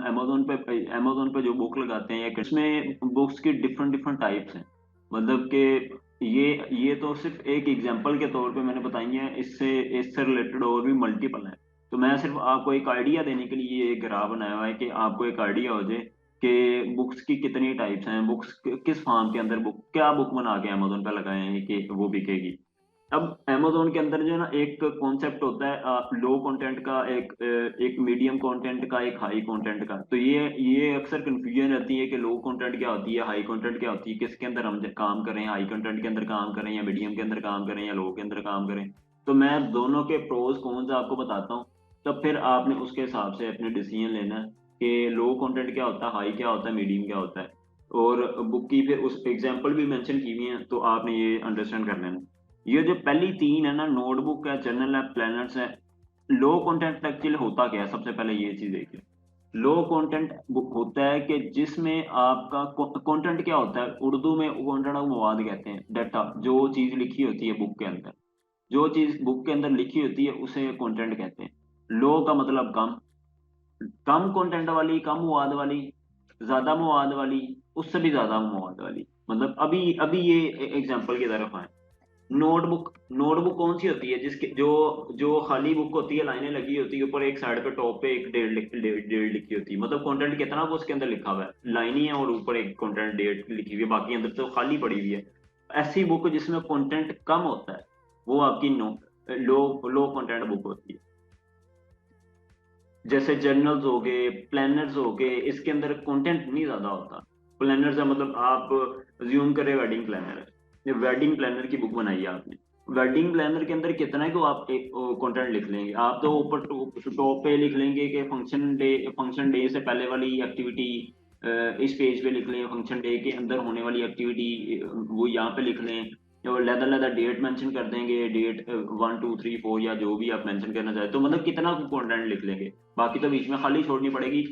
Amazon पे जो book लगाते हैं, या इसमें बुक्स की डिफरेंट डिफरेंट टाइप्स हैं। मतलब कि ये तो सिर्फ एक एग्जांपल के तौर पे मैंने बताई है, इससे रिलेटेड और भी मल्टीपल है। तो मैं सिर्फ आपको एक आइडिया देने के लिए ये ग्राफ बनाया हुआ है कि आपको एक आइडिया हो जाए कि बुक्स की कितनी टाइप्स हैं, बुक्स किस फॉर्म के अंदर बुक, क्या बुक बना के अमेजोन पे लगाए हैं कि वो बिकेगी। अब amazon के अंदर जो है ना, एक कॉन्सेप्ट होता है लो कंटेंट का, एक मीडियम कंटेंट का, एक हाई कंटेंट का। तो ये अक्सर कंफ्यूजन रहती है कि लो कंटेंट क्या होती है, हाई कंटेंट क्या होती है, किसके अंदर हम काम करें, हाई कंटेंट के अंदर काम करें या मीडियम के अंदर काम करें या लो के अंदर काम करें। तो मैं दोनों के प्रोज कॉन्स आपको बताता हूँ, तब फिर आपने उसके हिसाब से अपने डिसीजन लेना है कि लो कंटेंट क्या होता है, हाई क्या होता है, मीडियम क्या होता है। और बुक की फिर उस एग्जाम्पल भी मेंशन की हुई है, तो आपने ये अंडरस्टैंड कर लेना। ये जो पहली तीन है ना, नोटबुक है, जर्नल है, प्लानर्स है। लो कंटेंट एक्चुअली होता क्या है, सबसे पहले ये चीज देखिए। लो कंटेंट बुक होता है कि जिसमें आपका कंटेंट क्या होता है, उर्दू में कंटेंट को मवाद कहते हैं, डाटा, जो चीज लिखी होती है बुक के अंदर। जो चीज बुक के अंदर लिखी होती है उसे कंटेंट कहते हैं। लो का मतलब कम, कम कंटेंट वाली, कम मवाद वाली, ज्यादा मवाद वाली, उससे भी ज्यादा मवाद वाली। मतलब अभी अभी ये एग्जांपल की तरफ आए। नोटबुक, नोटबुक कौन सी होती है, जिसके जो जो खाली बुक होती है, लाइनें लगी होती है ऊपर, एक साइड पे टॉप पे एक डेट लिखी होती है। मतलब कंटेंट कितना वो उसके अंदर लिखा हुआ है, लाइन ही है और ऊपर एक कंटेंट डेट लिखी हुई है, बाकी अंदर तो खाली पड़ी हुई है। ऐसी बुक जिसमें कंटेंट कम होता है, वो आपकी नो लो लो कंटेंट बुक होती है। जैसे जर्नल्स हो गए, प्लानर्स हो गए, इसके अंदर कंटेंट नहीं ज्यादा होता। प्लानर्स है मतलब आप ज्यूम करें वेडिंग प्लानर है, ये वेडिंग प्लानर की बुक बनाई है आपने। वेडिंग प्लानर के अंदर कितना है को आप एक कंटेंट लिख लेंगे, आप तो ऊपर टॉप पे लिख लेंगे कि फंक्शन डे से पहले वाली एक्टिविटी इस पेज पे लिख लें, फंक्शन डे के अंदर होने वाली एक्टिविटी वो यहाँ पे लिख लें, और लहदा लहदा डेट मेंशन कर देंगे, डेट 1 2 3 4 या जो भी आप मेंशन करना चाहे। तो मतलब कितना कंटेंट लिख लेंगे, बाकी तो बीच में खाली छोड़नी पड़ेगी।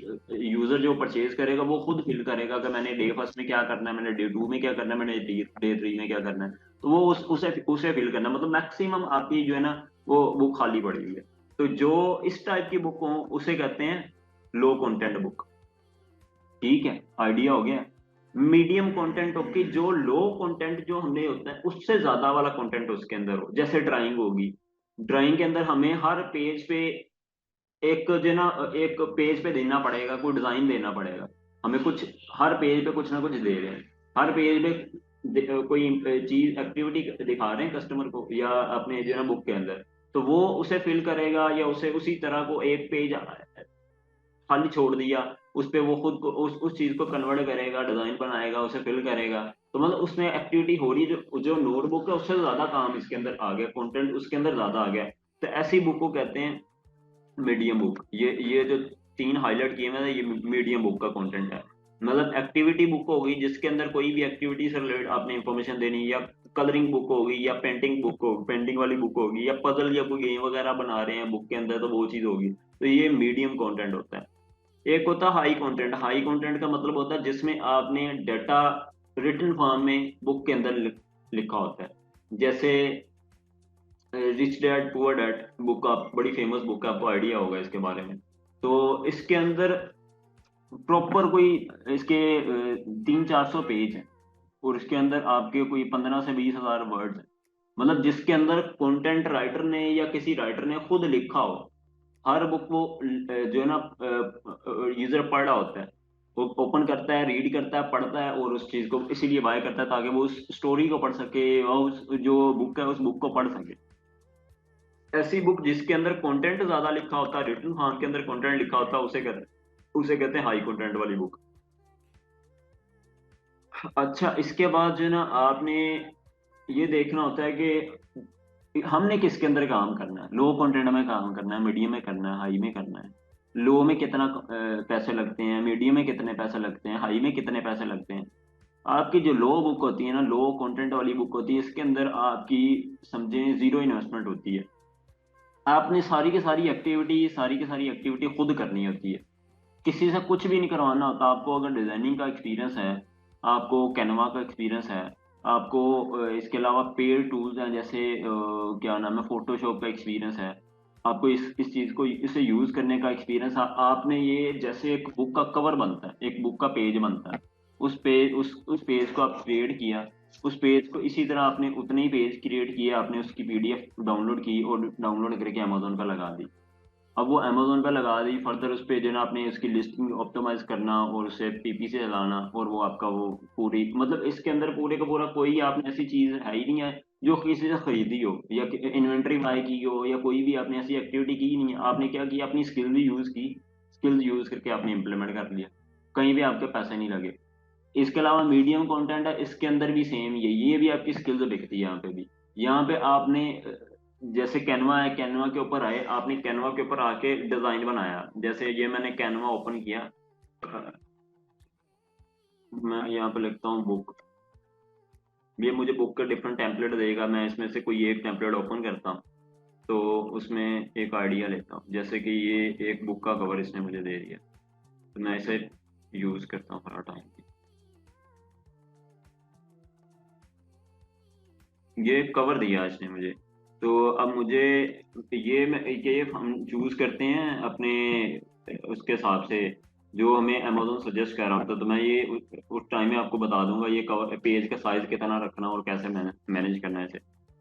यूजर जो परचेज करेगा वो खुद फिल करेगा कि मैंने डे फर्स्ट में क्या करना है, मैंने डे टू में क्या करना है, मैंने डे थ्री में क्या करना है। तो वो उसे उसे फिल करना, मतलब मैक्सिमम आपकी जो है ना, वो बुक खाली पड़ी हुई है। तो जो इस टाइप की बुक हो उसे कहते हैं लो कंटेंट बुक। ठीक है, आइडिया हो गया। मीडियम कंटेंट होगी, जो लो कंटेंट जो हमें होता है उससे ज्यादा वाला कंटेंट उसके अंदर हो। जैसे ड्राइंग होगी, ड्राइंग के अंदर हमें हर पेज पे एक जो है ना, एक पेज पे देना पड़ेगा, कोई डिजाइन देना पड़ेगा हमें कुछ। हर पेज पे कुछ ना कुछ दे रहे हैं, हर पेज पे कोई चीज एक्टिविटी दिखा रहे हैं कस्टमर को या अपने जो है ना बुक के अंदर। तो वो उसे फिल करेगा, या उसे उसी तरह को एक पेज खाली छोड़ दिया, उस पे वो खुद को उस चीज को कन्वर्ट करेगा, डिजाइन बनाएगा, उसे फिल करेगा। तो मतलब उसमें एक्टिविटी हो रही है, जो जो नोटबुक है उससे ज्यादा काम इसके अंदर आ गया, कंटेंट उसके अंदर ज्यादा आ गया। तो ऐसी बुक को कहते हैं मीडियम बुक। ये जो तीन हाईलाइट किए मैंने, ये मीडियम बुक का कंटेंट है। मतलब एक्टिविटी बुक होगी जिसके अंदर कोई भी एक्टिविटी से रिलेटेड आपने इंफॉर्मेशन देनी, या कलरिंग बुक होगी, या पेंटिंग बुक हो, पेंटिंग वाली बुक होगी, या पजल या कोई गेम वगैरह बना रहे हैं बुक के अंदर, तो वो चीज होगी। तो ये मीडियम कंटेंट होता है। एक होता है हाई कंटेंट। हाई कंटेंट का मतलब होता है जिसमें आपने डाटा रिटन फॉर्म में बुक के अंदर लिखा होता है। जैसे rich dad poor dad book, आप बड़ी फेमस बुक है, आपको आइडिया होगा इसके बारे में। तो इसके अंदर प्रॉपर कोई इसके 300 400 पेज हैं, और इसके अंदर आपके कोई 15 से 20 हजार वर्ड्स हैं। मतलब जिसके अंदर कंटेंट राइटर ने या किसी राइटर ने खुद लिखा हो। हर बुक वो जो है ना यूजर पढ़ रहा होता है, वो ओपन करता है, रीड करता है, पढ़ता है, और उस चीज को इसीलिए बाय करता है ताकि वो उस स्टोरी को पढ़ सके और उस जो बुक है उस बुक को पढ़ सके। ऐसी बुक जिसके अंदर कंटेंट ज्यादा लिखा होता है, रिटन फॉर्म के अंदर कंटेंट लिखा होता है, उसे कहते हैं हाई कंटेंट वाली बुक। अच्छा, इसके बाद जो है ना, आपने ये देखना होता है कि हमने किसके अंदर काम करना है। लो कंटेंट में काम करना है, मीडियम में करना है, हाई में करना है। लो में कितना पैसे लगते हैं, मीडियम में कितने पैसे लगते हैं, हाई में कितने पैसे लगते हैं। आपकी जो लो बुक होती है ना, लो कंटेंट वाली बुक होती है, इसके अंदर आपकी समझें जीरो इन्वेस्टमेंट होती है। आपने सारी की सारी एक्टिविटी खुद करनी होती है, किसी से कुछ भी नहीं करवाना होता। आपको अगर डिजाइनिंग का एक्सपीरियंस है, आपको कैनवा का एक्सपीरियंस है, आपको इसके अलावा पेड टूल्स हैं, जैसे क्या नाम है, फोटोशॉप का एक्सपीरियंस है, आपको इस चीज को इसे यूज करने का एक्सपीरियंस, आपने ये जैसे एक बुक का कवर बनता है, एक बुक का पेज बनता है, उस पेज को आप क्रिएट किया, उस पेज को इसी तरह आपने उतने ही पेज क्रिएट किए, आपने उसकी पीडीएफ डाउनलोड की और डाउनलोड करके अमेजोन पर लगा दी। अब वो अमेजोन पे लगा दी, फर्दर उस पे जो है ना आपने उसकी लिस्टिंग ऑप्टिमाइज करना और उसे पीपी से चलाना, और वो आपका वो पूरी मतलब इसके अंदर पूरे का पूरा कोई आपने ऐसी चीज है ही नहीं है जो किसी से खरीदी हो या इन्वेंट्री बाय की हो या कोई भी आपने ऐसी एक्टिविटी की ही नहीं है। आपने क्या किया, अपनी स्किल भी यूज की, स्किल्स यूज करके आपने इम्प्लीमेंट कर लिया, कहीं भी आपके पैसे नहीं लगे। इसके अलावा मीडियम कंटेंट है, इसके अंदर भी सेम ये भी आपकी स्किल्स बिकती है यहाँ पे भी। यहाँ पे आपने जैसे कैनवा है, कैनवा के ऊपर आए, आपने कैनवा के ऊपर आके डिजाइन बनाया, जैसे ये मैंने कैनवा ओपन किया, मैं यहाँ पे लिखता हूँ बुक, ये मुझे बुक का डिफरेंट टेम्पलेट देगा, मैं इसमें से कोई एक टेम्पलेट ओपन करता हूँ, तो उसमें एक आइडिया लेता हूँ, जैसे कि ये एक बुक का कवर इसने मुझे दे दिया, तो मैं इसे यूज करता हूँ हर टाइम। ये कवर दिया इसने मुझे, तो अब मुझे ये हम चूज करते हैं अपने उसके हिसाब से जो हमें अमेजोन सजेस्ट कर रहा होता है, तो मैं ये उस टाइम में आपको बता दूंगा ये कवर पेज का साइज कितना रखना और कैसे मैनेज करना है इसे।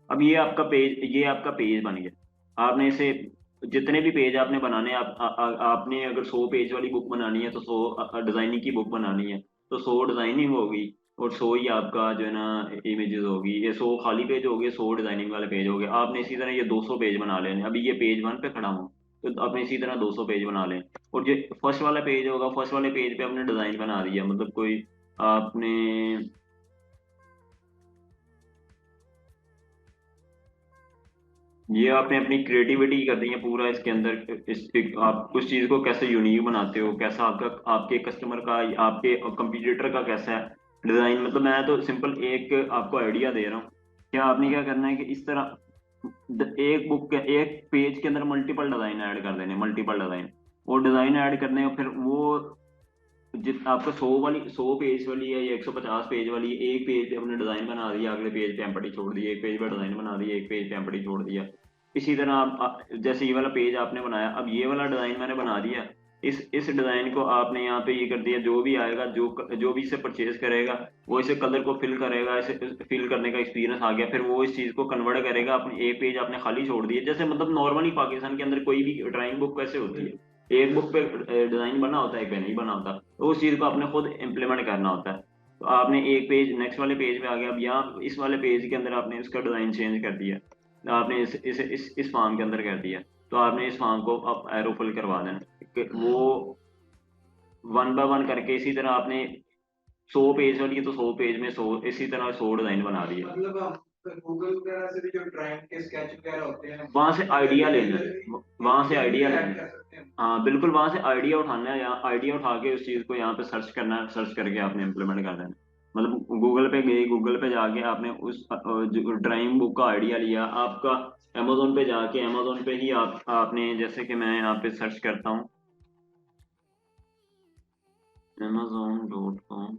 अब ये आपका पेज बन गया, आपने इसे जितने भी पेज आपने बनाने आपने अगर 100 पेज वाली बुक बनानी है तो 100 डिजाइनिंग की बुक बनानी है, तो 100 डिजाइनिंग होगी और 100 ही आपका जो है ना इमेजेस होगी, ये 100 खाली पेज हो गए, 100 डिजाइनिंग वाले पेज हो गए। आपने इसी तरह ये 200 पेज बना लेने, अभी ये पेज 1 पे खड़ा हूँ, तो आपने इसी तरह 200 पेज बना लें। और जो फर्स्ट वाला पेज होगा, फर्स्ट वाले पेज पे आपने डिजाइन बना दिया, मतलब कोई आपने ये आपने अपनी क्रिएटिविटी कर दी है पूरा इसके अंदर, आप उस चीज को कैसे यूनिक बनाते हो, कैसा आपका आपके कस्टमर का आपके कंपटीटर का कैसा है डिजाइन, मतलब मैं तो सिंपल एक आपको आइडिया दे रहा हूँ। क्या आपने क्या करना है कि इस तरह एक बुक के एक पेज के अंदर मल्टीपल डिजाइन ऐड कर देने, मल्टीपल डिजाइन, और डिजाइन ऐड करने और फिर वो जित आपका 100 पेज वाली है या 150 पेज वाली है, एक पेज पे आपने डिजाइन बना दिया, अगले पेज पे एम्प्टी छोड़ दिया, एक पेज पे डिजाइन बना दिया, एक पेज पे एम्प्टी छोड़ दिया। इसी तरह जैसे ये वाला पेज आपने बनाया, अब ये वाला डिजाइन मैंने बना दिया, इस डिजाइन को आपने यहाँ पे ये कर दिया, जो भी आएगा जो भी इसे परचेज करेगा वो इसे कलर को फिल करेगा, इसे फिल करने का एक्सपीरियंस आ गया, फिर वो इस चीज को कन्वर्ट करेगा, अपने एक पेज आपने खाली छोड़ दिया, जैसे मतलब नॉर्मली पाकिस्तान के अंदर कोई भी ड्राइंग बुक कैसे होती है, एक बुक पे डिजाइन बना होता है, एक पे नहीं बना होता, तो उस चीज को आपने खुद इम्प्लीमेंट करना होता है। तो आपने एक पेज नेक्स्ट वाले पेज पे आ गया, अब यहाँ इस वाले पेज के अंदर आपने इसका डिजाइन चेंज कर दिया, तो आपने इस फॉर्म के अंदर कर दिया, तो आपने इस फॉर्म को अब एरो फिल करवा देना वो 1 बाय 1 करके, इसी तरह आपने 100 पेज वाली है तो 100 पेज में 100, इसी तरह 100 डिजाइन बना दिए। मतलब आप गूगल वगैरह से भी जो ड्राइंग के स्केच वगैरह होते हैं वहां से आइडिया लेना है, वहां से आइडिया लेना है, हाँ बिल्कुल, वहां से आइडिया उठाना है, यहाँ आइडिया उठा के उस चीज को यहाँ पे सर्च करना है, सर्च करके आपने इम्प्लीमेंट कर देना है। मतलब गूगल पे गए, गूगल पे जाके आपने उस जो ड्राइंग बुक का आइडिया लिया, आपका अमेजोन पे जाके अमेजोन पे ही आपने जैसे कि मैं यहाँ पे सर्च करता हूँ amazon.com,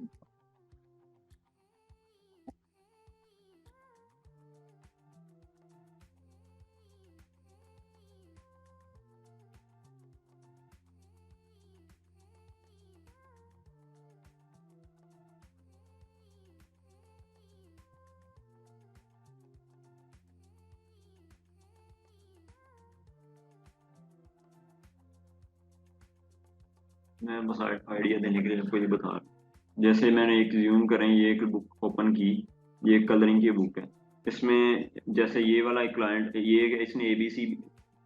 मैं बस आइडिया देने के लिए आपको ये बता रहा हूँ। जैसे मैंने एक ज्यूम करें, ये एक बुक ओपन की, ये कलरिंग की बुक है, इसमें जैसे ये वाला एक क्लाइंट, ये इसने एबीसी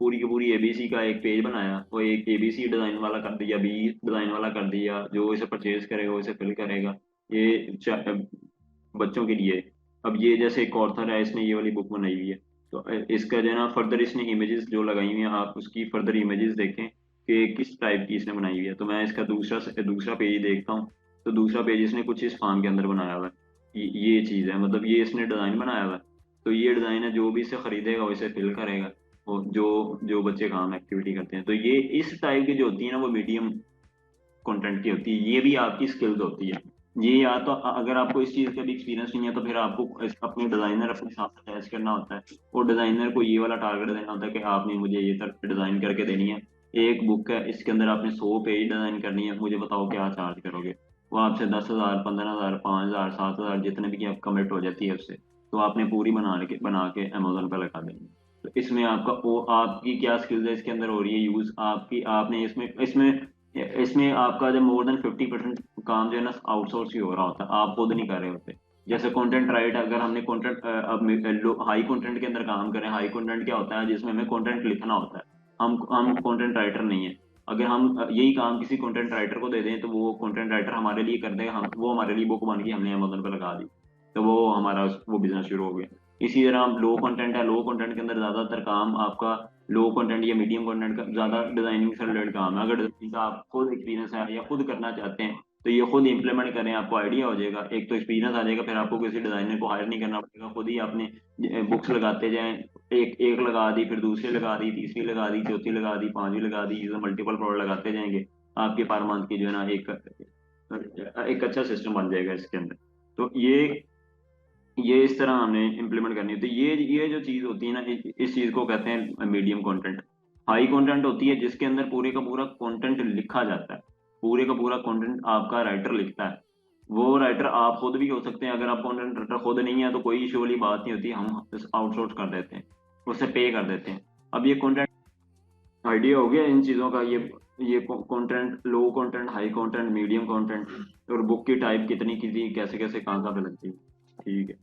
पूरी की पूरी एबीसी का एक पेज बनाया, वो एक एबीसी डिजाइन वाला कर दिया, बी डिजाइन वाला कर दिया, जो इसे परचेज करेगा वो इसे फिल करेगा, ये बच्चों के लिए। अब ये जैसे एक ऑथर है, इसने ये वाली बुक बनाई हुई है, तो इसका जो है ना फर्दर इसने इमेजेस जो लगाई हुई हैं, आप उसकी फर्दर इमेजेस देखें कि किस टाइप की इसने बनाई हुई है। तो मैं इसका दूसरा पेज देखता हूँ, तो दूसरा पेज इसने कुछ इस फार्म के अंदर बनाया हुआ है, ये चीज़ है, मतलब ये इसने डिज़ाइन बनाया हुआ है, तो ये डिज़ाइन है, जो भी इसे खरीदेगा वो इसे फिल करेगा, और जो जो बच्चे काम एक्टिविटी करते हैं, तो ये इस टाइप की जो होती है ना वो मीडियम कंटेंट की होती है, ये भी आपकी स्किल्स होती है। जी, या तो अगर आपको इस चीज़ का भी एक्सपीरियंस नहीं है तो फिर आपको अपने डिज़ाइनर अपने हिसाब से चॉइस करना होता है। और डिज़ाइनर को ये वाला टारगेट देना होता है कि आपने मुझे ये तक डिज़ाइन करके देनी है। एक बुक है, इसके अंदर आपने 100 पेज डिज़ाइन करनी है, मुझे बताओ क्या चार्ज करोगे? वो आपसे 10,000, 15,000, 5,000, 7,000 जितने भी की आप कमिट हो जाती है उससे, तो आपने पूरी बना के अमेज़न पे लगा देनी है। तो इसमें आपका वो आपकी क्या स्किल्स है इसके अंदर हो रही है यूज़ आपकी, आपने इसमें इसमें इसमें आपका जो मोर देन 50% काम जो है ना आउटसोर्स ही हो रहा होता है, आप खुद नहीं कर रहे होते। जैसे कंटेंट राइट, अगर हमने कंटेंट अब हाई कंटेंट के अंदर काम करें, हाई कंटेंट क्या होता है जिसमें हमें कंटेंट लिखना होता है, हम कंटेंट राइटर नहीं है। अगर हम यही काम किसी कंटेंट राइटर को दे दें तो वो कंटेंट राइटर हमारे लिए कर देगा, हम वो हमारे लिए बुक बन गई, हमने अमेज़न पे लगा दी, तो वो हमारा वो बिजनेस शुरू हो गया। इसी तरह हम लो कंटेंट है, लो कंटेंट के अंदर ज्यादातर काम आपका लो कंटेंट या मीडियम कंटेंट का ज्यादा डिजाइनिंग से रिलेटेड काम है। अगर डिजाइनिंग का आप खुद एक्सपीरियंस है या खुद करना चाहते हैं तो ये खुद इंप्लीमेंट करें, आपको आइडिया हो जाएगा, एक तो एक्सपीरियंस आ जाएगा, फिर आपको किसी डिजाइनर को हायर नहीं करना पड़ेगा, खुद ही आपने बुक्स लगाते जाएं। एक एक लगा दी, फिर दूसरी लगा दी, तीसरी लगा दी, चौथी लगा दी, पांचवी लगा दी, मल्टीपल प्रोडक्ट लगाते जाएंगे, आपके पर मंथ की जो है ना एक अच्छा सिस्टम बन जाएगा इसके अंदर। तो ये इस तरह हमने इम्प्लीमेंट करनी होती है। ये जो चीज होती है ना, इस चीज को कहते हैं मीडियम कंटेंट। हाई कंटेंट होती है जिसके अंदर पूरे का पूरा कंटेंट लिखा जाता है, पूरे का पूरा कंटेंट आपका राइटर लिखता है। वो राइटर आप खुद भी हो सकते हैं, अगर आप कंटेंट राइटर खुद नहीं है तो कोई इशू वाली बात नहीं होती, हम आउटसोर्स कर देते हैं, उससे पे कर देते हैं। अब ये कंटेंट आइडिया हो गया इन चीजों का, ये कंटेंट, लो content, high content, medium content, और बुक की टाइप कितनी की थी, कैसे कैसे कहाँ कहाँ पे लगती है। ठीक है।